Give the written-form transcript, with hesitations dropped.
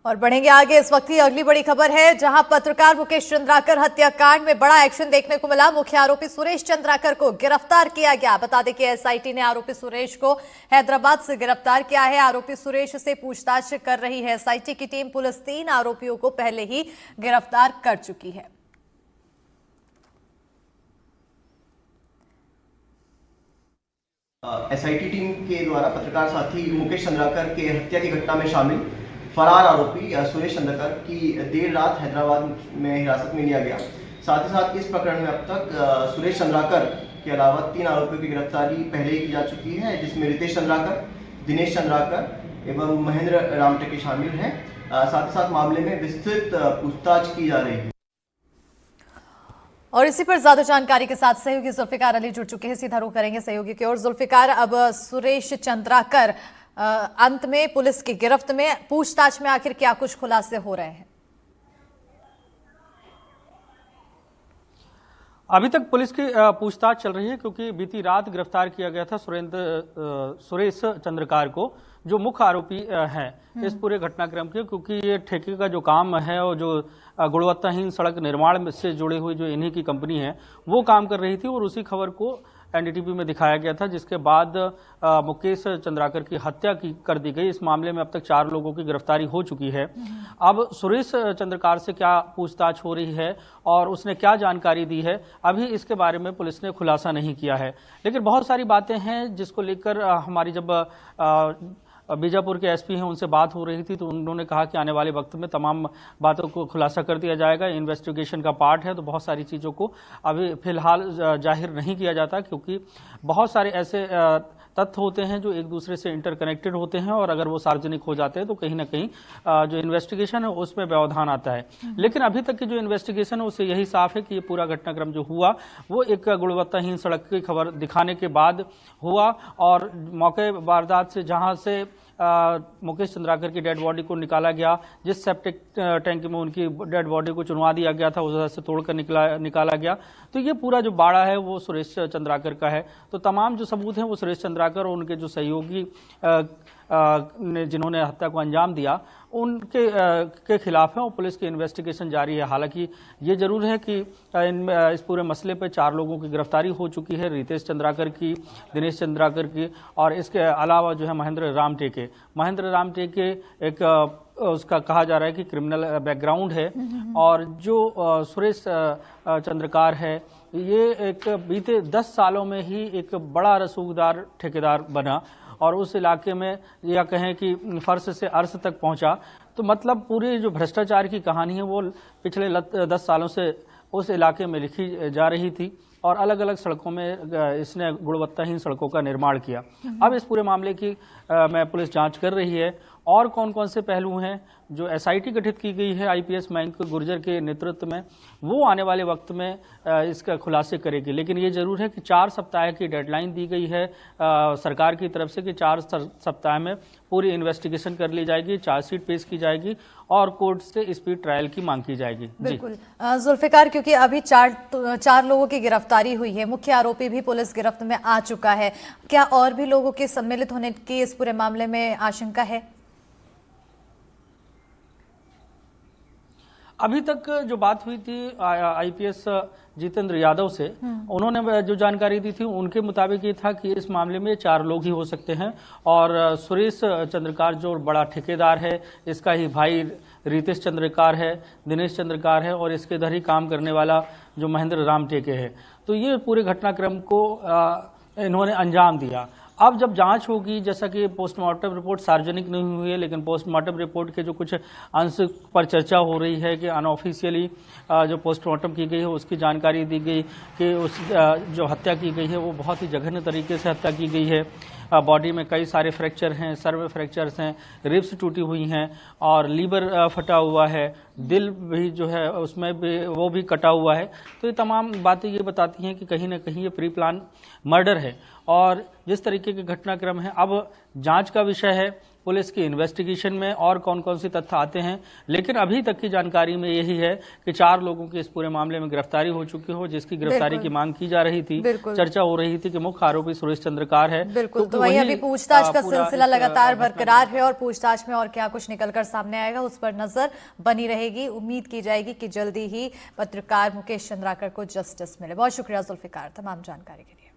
और बढ़ेंगे आगे। इस वक्त की अगली बड़ी खबर है, जहां पत्रकार मुकेश चंद्राकर हत्याकांड में बड़ा एक्शन देखने को मिला। मुख्य आरोपी सुरेश चंद्राकर को गिरफ्तार किया गया। बता दें कि एसआईटी ने आरोपी सुरेश को हैदराबाद से गिरफ्तार किया है। आरोपी सुरेश से पूछताछ कर रही है एसआईटी की टीम। पुलिस 3 आरोपियों को पहले ही गिरफ्तार कर चुकी है। एसआईटी टीम के द्वारा पत्रकार साथी मुकेश चंद्राकर के हत्या की घटना में शामिल फरार आरोपी सुरेश चंद्राकर की देर रात हैदराबाद में हिरासत में लिया गया। साथ ही साथ इस प्रकरण में अब तक सुरेश चंद्राकर के अलावा 3 आरोपियों की गिरफ्तारी पहले ही की जा चुकी है, जिसमें रितेश चंद्राकर, दिनेश चंद्राकर एवं महेंद्र रामटेके शामिल हैं। साथ ही साथ मामले में विस्तृत पूछताछ की जा रही है। और इसी पर ज्यादा जानकारी के साथ सहयोगी जुल्फिकार अली जुड़ चुके हैं। सीधा रुख करेंगे सहयोगी की ओर। जुल्फिकार, अब सुरेश चंद्राकर अंत में पुलिस की गिरफ्त में, पूछताछ में आखिर क्या कुछ खुलासे हो रहे हैं? अभी तक पुलिस की पूछताछ चल रही है, क्योंकि बीती रात गिरफ्तार किया गया था सुरेश चंद्रकार को, जो मुख्य आरोपी हैं इस पूरे घटनाक्रम के। क्योंकि ये ठेके का जो काम है और जो गुणवत्ताहीन सड़क निर्माण से जुड़े हुए जो इन्हीं की कंपनी है वो काम कर रही थी, और उसी खबर को एनडीटीवी में दिखाया गया था, जिसके बाद मुकेश चंद्राकर की हत्या कर दी गई। इस मामले में अब तक 4 लोगों की गिरफ्तारी हो चुकी है। अब सुरेश चंद्रकार से क्या पूछताछ हो रही है और उसने क्या जानकारी दी है, अभी इसके बारे में पुलिस ने खुलासा नहीं किया है। लेकिन बहुत सारी बातें हैं जिसको लेकर हमारी जब बीजापुर के एसपी हैं उनसे बात हो रही थी, तो उन्होंने कहा कि आने वाले वक्त में तमाम बातों को खुलासा कर दिया जाएगा। इन्वेस्टिगेशन का पार्ट है, तो बहुत सारी चीज़ों को अभी फिलहाल जाहिर नहीं किया जाता, क्योंकि बहुत सारे ऐसे तथ्य होते हैं जो एक दूसरे से इंटरकनेक्टेड होते हैं, और अगर वो सार्वजनिक हो जाते हैं तो कहीं ना कहीं जो इन्वेस्टिगेशन है उसमें व्यवधान आता है। लेकिन अभी तक की जो इन्वेस्टिगेशन है उससे यही साफ है कि ये पूरा घटनाक्रम जो हुआ वो एक गुणवत्ताहीन सड़क की खबर दिखाने के बाद हुआ, और मौके वारदात से जहां से मुकेश चंद्राकर की डेड बॉडी को निकाला गया, जिस सेप्टिक टैंक में उनकी डेड बॉडी को चुनवा दिया गया था, उस से तोड़कर निकाला गया। तो ये पूरा जो बाड़ा है वो सुरेश चंद्राकर का है। तो तमाम जो सबूत हैं वो सुरेश चंद्राकर और उनके जो सहयोगी जिन्होंने हत्या को अंजाम दिया उनके के खिलाफ है, और पुलिस की इन्वेस्टिगेशन जारी है। हालांकि ये जरूर है कि इस पूरे मसले पर 4 लोगों की गिरफ्तारी हो चुकी है, रितेश चंद्राकर की, दिनेश चंद्राकर की, और इसके अलावा जो है महेंद्र रामटेके एक उसका कहा जा रहा है कि क्रिमिनल बैकग्राउंड है। और जो सुरेश चंद्रकार है ये एक बीते 10 सालों में ही एक बड़ा रसूखदार ठेकेदार बना, और उस इलाके में या कहें कि फर्श से अर्श तक पहुंचा। तो मतलब पूरी जो भ्रष्टाचार की कहानी है वो पिछले 10 सालों से उस इलाके में लिखी जा रही थी, और अलग अलग सड़कों में इसने गुणवत्ताहीन सड़कों का निर्माण किया। अब इस पूरे मामले की में पुलिस जांच कर रही है, और कौन कौन से पहलू हैं जो एसआईटी गठित की गई है आईपीएस मयंक गुर्जर के नेतृत्व में, वो आने वाले वक्त में इसका खुलासे करेगी। लेकिन ये जरूर है कि 4 सप्ताह की डेडलाइन दी गई है सरकार की तरफ से कि 4 सप्ताह में पूरी इन्वेस्टिगेशन कर ली जाएगी, चार्जशीट पेश की जाएगी, और कोर्ट से स्पीड ट्रायल की मांग की जाएगी। बिल्कुल जुल्फिकार, क्योंकि अभी 4 लोगों की गिरफ्तारी हुई है, मुख्य आरोपी भी पुलिस गिरफ्त में आ चुका है, क्या और भी लोगों के सम्मिलित होने की इस पूरे मामले में आशंका है? अभी तक जो बात हुई थी आईपीएस जितेंद्र यादव से, उन्होंने जो जानकारी दी थी उनके मुताबिक ये था कि इस मामले में 4 लोग ही हो सकते हैं, और सुरेश चंद्रकार जो बड़ा ठेकेदार है, इसका ही भाई रितेश चंद्रकार है, दिनेश चंद्रकार है, और इसके इधर ही काम करने वाला जो महेंद्र रामटेके है। तो ये पूरे घटनाक्रम को इन्होंने अंजाम दिया। अब जब जांच होगी, जैसा कि पोस्टमार्टम रिपोर्ट सार्वजनिक नहीं हुई है, लेकिन पोस्टमार्टम रिपोर्ट के जो कुछ अंश पर चर्चा हो रही है कि अनऑफिशियली जो पोस्टमार्टम की गई है उसकी जानकारी दी गई कि उस जो हत्या की गई है वो बहुत ही जघन्य तरीके से हत्या की गई है। बॉडी में कई सारे फ्रैक्चर हैं, सर्व फ्रैक्चर्स हैं, रिब्स टूटी हुई हैं, और लीवर फटा हुआ है, दिल भी जो है उसमें भी वो भी कटा हुआ है। तो ये तमाम बातें ये बताती हैं कि कहीं ना कहीं ये प्री प्लान मर्डर है, और जिस तरीके के घटनाक्रम है अब जांच का विषय है पुलिस की इन्वेस्टिगेशन में और कौन कौन से तथ्य आते हैं, लेकिन अभी तक की जानकारी में यही है कि 4 लोगों की इस पूरे मामले में गिरफ्तारी हो चुकी हो, जिसकी गिरफ्तारी की मांग की जा रही थी। चर्चा हो रही थी कि मुख्य आरोपी सुरेश चंद्रकार है। बिल्कुल, तो वहीं अभी पूछताछ का सिलसिला लगातार बरकरार है और पूछताछ में और क्या कुछ निकलकर सामने आएगा उस पर नजर बनी रहेगी। उम्मीद की जाएगी कि जल्दी ही पत्रकार मुकेश चंद्राकर को जस्टिस मिले। बहुत शुक्रिया जुल्फिकार तमाम जानकारी के लिए।